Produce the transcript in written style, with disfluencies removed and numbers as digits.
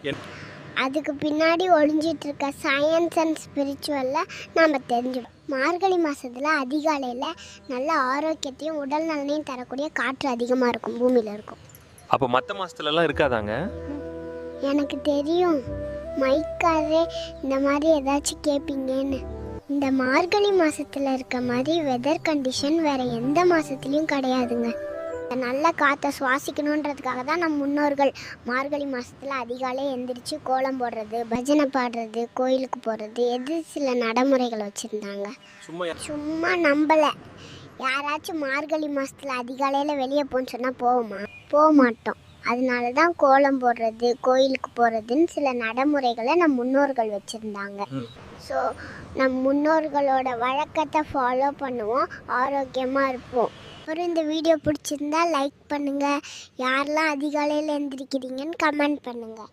என் அதுக்கு பின்னாடி ஒளிஞ்சிட்டு இருக்க சயின்ஸ் அண்ட் ஸ்பிரிச்சுவலில் நாம் தெரிஞ்சுப்போம். மார்கழி மாதத்தில் அதிகாலையில் நல்ல ஆரோக்கியத்தையும் உடல் நலனையும் தரக்கூடிய காற்று அதிகமாக இருக்கும், பூமியில் இருக்கும். அப்போ மற்ற மாதத்துலலாம் இருக்காதாங்க? எனக்கு தெரியும், மைக்காரே இந்த மாதிரி ஏதாச்சும் கேட்பீங்கன்னு. இந்த மார்கழி மாதத்தில் இருக்க மாதிரி வெதர் கண்டிஷன் வேறு எந்த மாதத்துலேயும் கிடையாதுங்க. நல்ல காற்றை சுவாசிக்கணுன்றதுக்காக தான் நம் முன்னோர்கள் மார்கழி மாதத்தில் அதிகாலை எந்திரிச்சு கோலம் போடுறது, பஜனை பாடுறது, கோயிலுக்கு போகிறது, சில நடைமுறைகள் வச்சுருந்தாங்க. சும்மா நம்பலை. யாராச்சும் மார்கழி மாதத்தில் அதிகாலையில் வெளியே போன்னு சொன்னால் போக மாட்டோம். அதனால தான் கோலம் போடுறது, கோயிலுக்கு போகிறதுன்னு சில நடைமுறைகளை நம் முன்னோர்கள் வச்சுருந்தாங்க. ஸோ நம் முன்னோர்களோட வழக்கத்தை ஃபாலோ பண்ணுவோம், ஆரோக்கியமாக இருப்போம். அப்புறம் இந்த வீடியோ பிடிச்சிருந்தா லைக் பண்ணுங்கள். யாரெல்லாம் அதிகாலையில் எழுந்திரிக்கிறீங்கன்னு கமெண்ட் பண்ணுங்கள்.